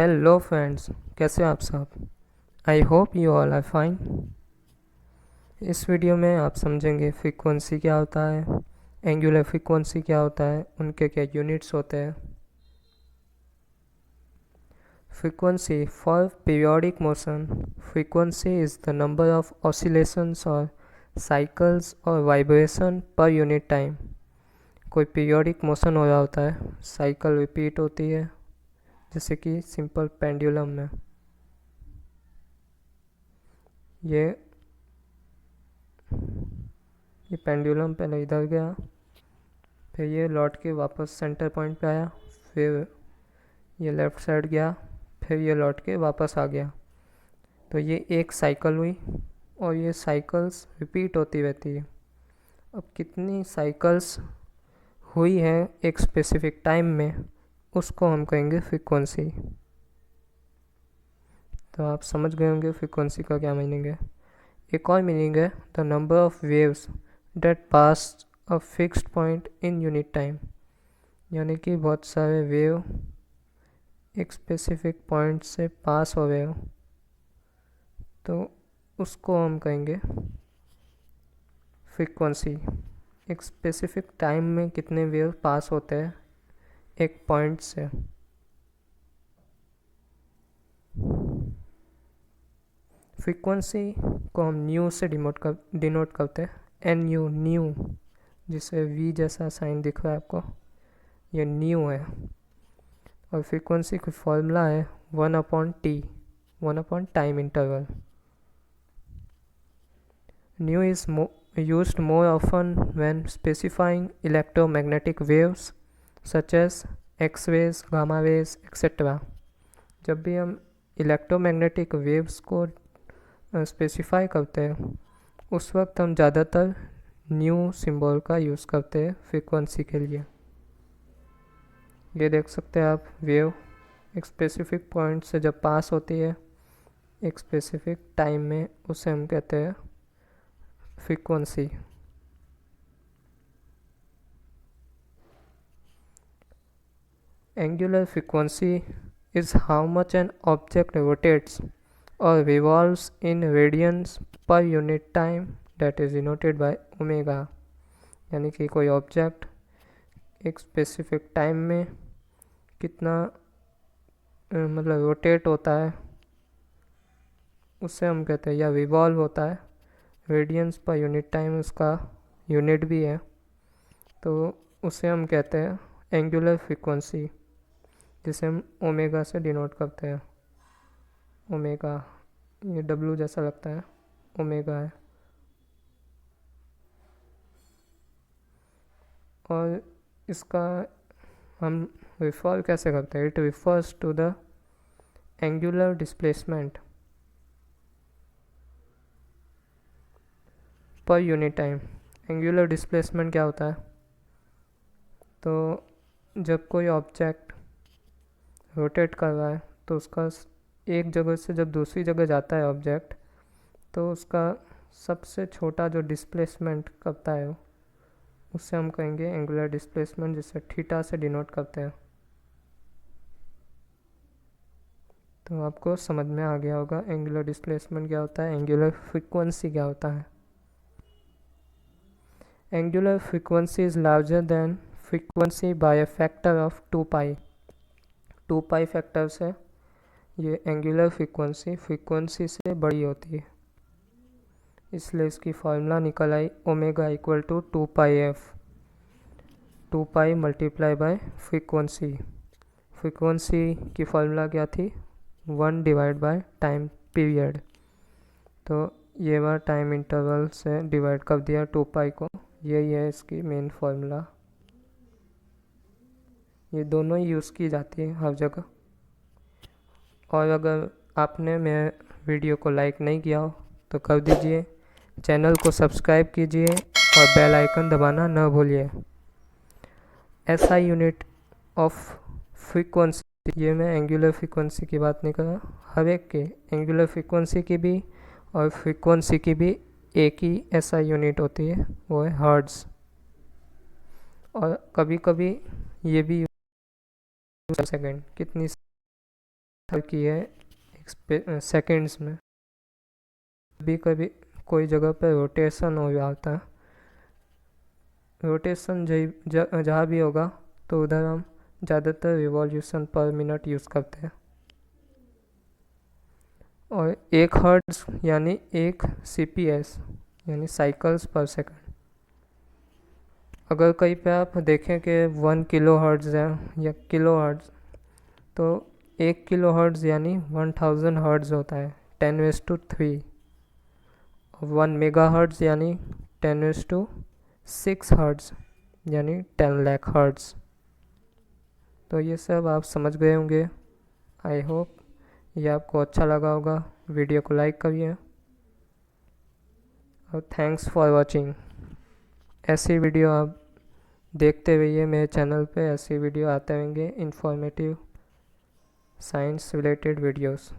Hello friends, कैसे हो आप सब। I hope you all are fine. इस वीडियो में आप समझेंगे फ्रीक्वेंसी क्या होता है, एंगुलर फ्रीक्वेंसी क्या होता है, उनके क्या यूनिट्स होते हैं। Frequency for periodic motion. Frequency is the number of oscillations और साइकिल्स और वाइब्रेशन पर यूनिट टाइम। कोई पीरियोडिक मोशन हो रहा होता है, साइकिल रिपीट होती है, जैसे कि सिंपल पेंडुलम में ये पेंडुलम पहले इधर गया, फिर ये लौट के वापस सेंटर पॉइंट पे आया, फिर ये लेफ़्ट साइड गया, फिर ये लौट के वापस आ गया। तो ये एक साइकिल हुई और ये साइकिल्स रिपीट होती रहती है। अब कितनी साइकिल्स हुई है एक स्पेसिफिक टाइम में, उसको हम कहेंगे फ्रीक्वेंसी। तो आप समझ गए होंगे फ्रीक्वेंसी का क्या मीनिंग है। एक और मीनिंग है the number of waves that pass a fixed point in unit time. यानी कि बहुत सारे वेव एक स्पेसिफिक पॉइंट से पास हो गए हो, तो उसको हम कहेंगे फ्रीक्वेंसी। एक स्पेसिफिक टाइम में कितने वेव पास होते हैं एक पॉइंट से। फ्रीक्वेंसी को हम न्यू से डिनोट करते हैं, एन यू, न्यू, जिससे वी जैसा साइन दिख रहा है आपको, ये न्यू है। और फ्रीक्वेंसी का फॉर्मूला है 1/t, 1/टाइम interval. Nu is used more often when specifying electromagnetic waves such as X-rays, gamma rays, etc. जब भी हम इलेक्ट्रोमैग्नेटिक वेव्स को स्पेसिफाई करते हैं, उस वक्त हम ज़्यादातर न्यू सिंबल का यूज़ करते हैं फ्रीक्वेंसी के लिए। ये देख सकते हैं आप, वेव एक स्पेसिफिक पॉइंट से जब पास होती है एक स्पेसिफिक टाइम में, उसे हम कहते हैं frequency. Angular frequency is how much an object rotates or revolves in radians per unit time, that is denoted by omega. यानी कि कोई ऑब्जेक्ट एक स्पेसिफिक टाइम में कितना मतलब रोटेट होता है, उससे हम कहते हैं, या रिवॉल्व होता है, रेडियंस पर यूनिट टाइम उसका यूनिट भी है, तो उसे हम कहते हैं एंगुलर फ्रीक्वेंसी, जिसे हम ओमेगा से डिनोट करते हैं। ओमेगा, ये डब्लू जैसा लगता है, ओमेगा है। और इसका हम रिफर कैसे करते हैं, it refers to the angular displacement per unit time. Angular displacement क्या होता है, तो जब कोई ऑब्जेक्ट रोटेट कर रहा है तो उसका एक जगह से जब दूसरी जगह जाता है ऑब्जेक्ट, तो उसका सबसे छोटा जो डिस्प्लेसमेंट करता है उससे हम कहेंगे एंगुलर डिस्प्लेसमेंट, जिसे थीटा से डिनोट करते हैं। तो आपको समझ में आ गया होगा एंगुलर डिस्प्लेसमेंट क्या होता है, एंगुलर फ्रीक्वेंसी क्या होता है। Angular frequency is larger than frequency by a factor of 2π। 2π factor से ये एंगुलर फ्रीक्वेंसी से बड़ी होती है, इसलिए इसकी फॉर्मूला निकल आई omega equal to 2πf। 2π multiply by frequency. Frequency की फॉर्मूला क्या थी, 1 डिवाइड बाय टाइम पीरियड, तो ये बार टाइम इंटरवल से डिवाइड कर दिया 2π को, यही है इसकी मेन फॉर्मूला। ये दोनों ही यूज़ की जाती है हर जगह। और अगर आपने मेरे वीडियो को लाइक नहीं किया हो तो कर दीजिए, चैनल को सब्सक्राइब कीजिए और बेल आइकन दबाना न भूलिए। SI यूनिट ऑफ फ्रीक्वेंसी, ये मैं एंगुलर फ्रीक्वेंसी की बात नहीं कर रहा, हर एक के एंगुलर फ्रीक्वेंसी की भी और फ्रीक्वेंसी की भी एक ही SI यूनिट होती है, वो है हर्ट्ज़। और कभी कभी ये भी सेकंड, कितनी की है सेकंड्स में। कभी कभी कोई जगह पर रोटेशन हो जाता है, रोटेशन जहाँ भी होगा तो उधर हम ज़्यादातर रिवॉल्यूशन पर मिनट यूज़ करते हैं। और 1 हर्ट्ज़ यानी 1 CPS यानी साइकिल्स पर सेकंड। अगर कहीं पे आप देखें कि 1 kHz है या किलोहर्ट्ज़, तो 1 kHz यानी 1000 हर्ट्ज़ होता है, 10⁻3। 1 MHz यानी 10⁻6 हर्ट्ज़ यानी 10 लाख हर्ट्ज़। तो ये सब आप समझ गए होंगे। आई होप ये आपको अच्छा लगा होगा। वीडियो को लाइक करिए और थैंक्स फॉर वॉचिंग। ऐसी वीडियो आप देखते रहिए, मेरे चैनल पे ऐसी वीडियो आते रहेंगे, इंफॉर्मेटिव साइंस रिलेटेड वीडियोस।